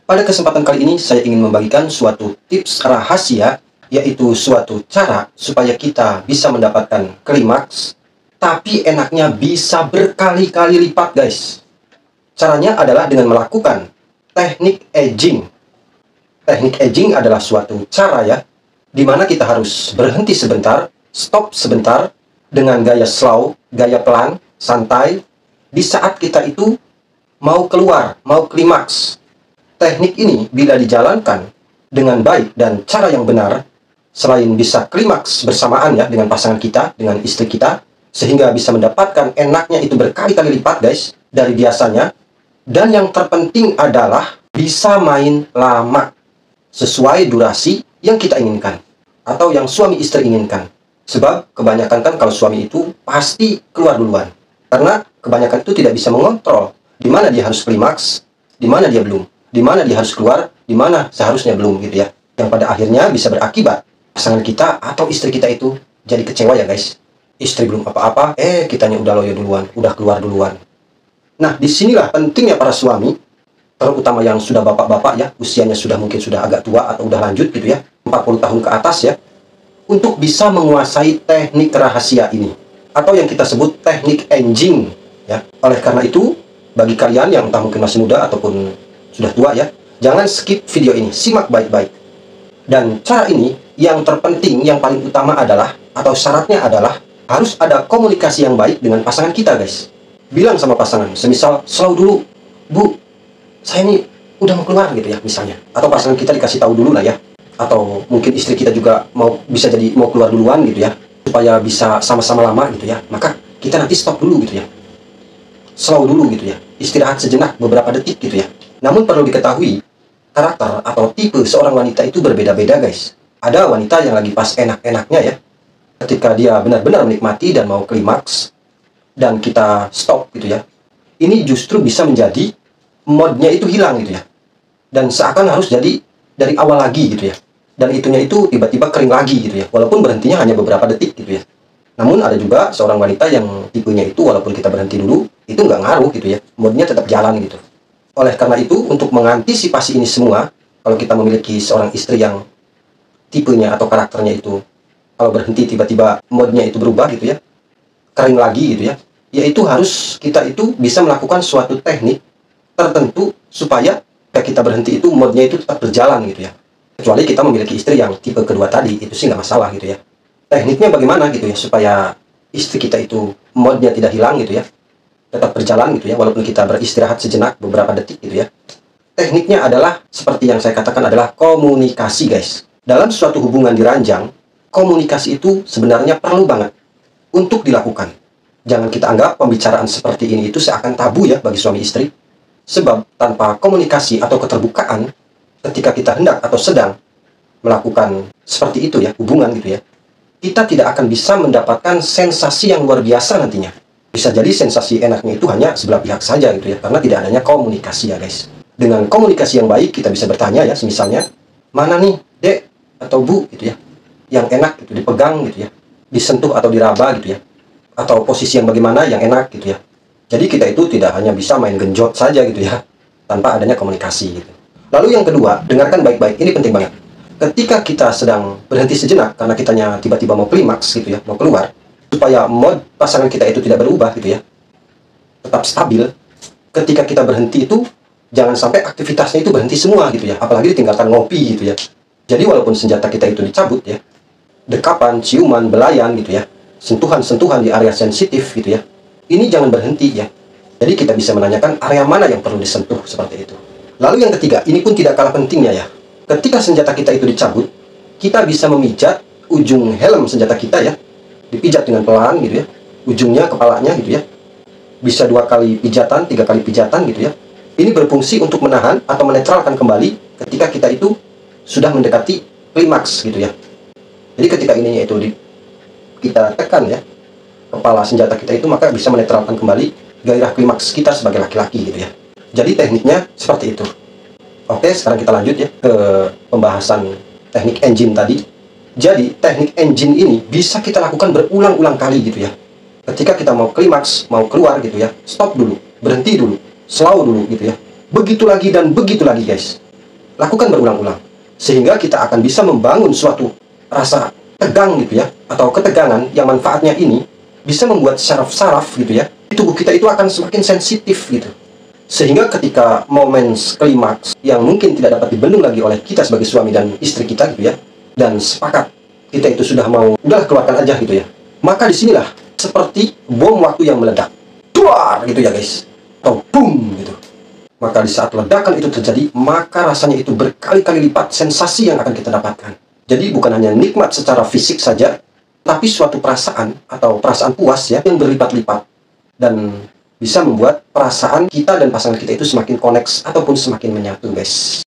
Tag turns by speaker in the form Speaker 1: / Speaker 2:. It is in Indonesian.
Speaker 1: Pada kesempatan kali ini saya ingin membagikan suatu tips rahasia, yaitu suatu cara supaya kita bisa mendapatkan klimaks, tapi enaknya bisa berkali-kali lipat guys. Caranya adalah dengan melakukan teknik edging. Teknik edging adalah suatu cara ya, di mana kita harus berhenti sebentar, stop sebentar, dengan gaya slow, gaya pelan, santai, di saat kita itu mau keluar, mau klimaks. Teknik ini bila dijalankan dengan baik dan cara yang benar, selain bisa klimaks bersamaan ya dengan pasangan kita, dengan istri kita, sehingga bisa mendapatkan enaknya itu berkali-kali lipat guys dari biasanya. Dan yang terpenting adalah bisa main lama sesuai durasi yang kita inginkan atau yang suami istri inginkan. Sebab kebanyakan kan kalau suami itu pasti keluar duluan, karena kebanyakan itu tidak bisa mengontrol di mana dia harus klimaks, di mana dia belum, di mana dia harus keluar, di mana seharusnya belum gitu ya. Yang pada akhirnya bisa berakibat pasangan kita atau istri kita itu jadi kecewa ya guys. Istri belum apa-apa, kitanya udah loyo duluan, udah keluar duluan. Nah, disinilah pentingnya para suami, terutama yang sudah bapak-bapak ya, usianya sudah mungkin sudah agak tua atau udah lanjut gitu ya, 40 tahun ke atas ya, untuk bisa menguasai teknik rahasia ini, atau yang kita sebut teknik edging ya. Oleh karena itu, bagi kalian yang entah mungkin masih muda ataupun sudah tua ya, jangan skip video ini, simak baik-baik. Dan cara ini yang terpenting, yang paling utama adalah, atau syaratnya adalah, harus ada komunikasi yang baik dengan pasangan kita guys. Bilang sama pasangan, semisal, slow dulu, Bu, saya ini udah mau keluar gitu ya misalnya. Atau pasangan kita dikasih tahu dulu lah ya. Atau mungkin istri kita juga bisa jadi mau keluar duluan gitu ya, supaya bisa sama-sama lama gitu ya. Maka kita nanti stop dulu gitu ya, slow dulu gitu ya, istirahat sejenak beberapa detik gitu ya. Namun perlu diketahui, karakter atau tipe seorang wanita itu berbeda-beda guys. Ada wanita yang lagi pas enak-enaknya ya, ketika dia benar-benar menikmati dan mau klimaks, dan kita stop gitu ya, ini justru bisa menjadi modnya itu hilang gitu ya, dan seakan harus jadi dari awal lagi gitu ya, dan itunya itu tiba-tiba kering lagi gitu ya, walaupun berhentinya hanya beberapa detik gitu ya. Namun ada juga seorang wanita yang tipenya itu walaupun kita berhenti dulu, itu nggak ngaruh gitu ya, modnya tetap jalan gitu. Oleh karena itu, untuk mengantisipasi ini semua, kalau kita memiliki seorang istri yang tipenya atau karakternya itu, kalau berhenti tiba-tiba modnya itu berubah gitu ya, kering lagi gitu ya, yaitu harus kita itu bisa melakukan suatu teknik tertentu supaya ketika kita berhenti itu modnya itu tetap berjalan gitu ya. Kecuali kita memiliki istri yang tipe kedua tadi, itu sih nggak masalah gitu ya. Tekniknya bagaimana gitu ya, supaya istri kita itu modnya tidak hilang gitu ya, tetap berjalan gitu ya, walaupun kita beristirahat sejenak beberapa detik gitu ya. Tekniknya adalah seperti yang saya katakan adalah komunikasi guys. Dalam suatu hubungan di ranjang, komunikasi itu sebenarnya perlu banget untuk dilakukan. Jangan kita anggap pembicaraan seperti ini itu seakan tabu ya bagi suami istri. Sebab tanpa komunikasi atau keterbukaan, ketika kita hendak atau sedang melakukan seperti itu ya, hubungan gitu ya, kita tidak akan bisa mendapatkan sensasi yang luar biasa nantinya. Bisa jadi sensasi enaknya itu hanya sebelah pihak saja gitu ya, karena tidak adanya komunikasi ya guys. Dengan komunikasi yang baik, kita bisa bertanya ya, misalnya, mana nih dek atau bu gitu ya, yang enak gitu dipegang gitu ya, disentuh atau diraba gitu ya, atau posisi yang bagaimana yang enak gitu ya. Jadi kita itu tidak hanya bisa main genjot saja gitu ya, tanpa adanya komunikasi gitu. Lalu yang kedua, dengarkan baik-baik, ini penting banget. Ketika kita sedang berhenti sejenak, karena kitanya tiba-tiba mau klimaks gitu ya, mau keluar, supaya mod pasangan kita itu tidak berubah gitu ya, tetap stabil, ketika kita berhenti itu, jangan sampai aktivitasnya itu berhenti semua gitu ya, apalagi ditinggalkan ngopi gitu ya. Jadi walaupun senjata kita itu dicabut ya, dekapan, ciuman, belayan gitu ya, sentuhan-sentuhan di area sensitif gitu ya, ini jangan berhenti ya. Jadi kita bisa menanyakan area mana yang perlu disentuh seperti itu. Lalu yang ketiga, ini pun tidak kalah pentingnya ya. Ketika senjata kita itu dicabut, kita bisa memijat ujung helm senjata kita ya. Dipijat dengan pelan gitu ya, ujungnya, kepalanya gitu ya. Bisa 2 kali pijatan, 3 kali pijatan gitu ya. Ini berfungsi untuk menahan atau menetralkan kembali ketika kita itu sudah mendekati klimaks gitu ya. Jadi ketika ininya itu kita tekan ya, kepala senjata kita itu, maka bisa menetralkan kembali gairah klimaks kita sebagai laki-laki gitu ya. Jadi tekniknya seperti itu. Oke, sekarang kita lanjut ya ke pembahasan teknik engine tadi. Jadi teknik engine ini bisa kita lakukan berulang-ulang kali gitu ya. Ketika kita mau klimaks, mau keluar gitu ya, stop dulu, berhenti dulu, slow dulu gitu ya. Begitu lagi dan begitu lagi guys. lakukan berulang-ulang. Sehingga kita akan bisa membangun suatu rasa tegang gitu ya, atau ketegangan yang manfaatnya ini bisa membuat saraf-saraf gitu ya, di tubuh kita itu akan semakin sensitif gitu. Sehingga ketika momen klimaks yang mungkin tidak dapat dibendung lagi oleh kita sebagai suami dan istri kita gitu ya, dan sepakat kita itu sudah mau, udah keluarkan aja gitu ya, maka disinilah seperti bom waktu yang meledak, duar gitu ya guys, atau boom gitu. Maka di saat ledakan itu terjadi, maka rasanya itu berkali-kali lipat sensasi yang akan kita dapatkan. Jadi bukan hanya nikmat secara fisik saja, tapi suatu perasaan atau perasaan puas ya yang berlipat-lipat. Dan bisa membuat perasaan kita dan pasangan kita itu semakin koneks ataupun semakin menyatu guys.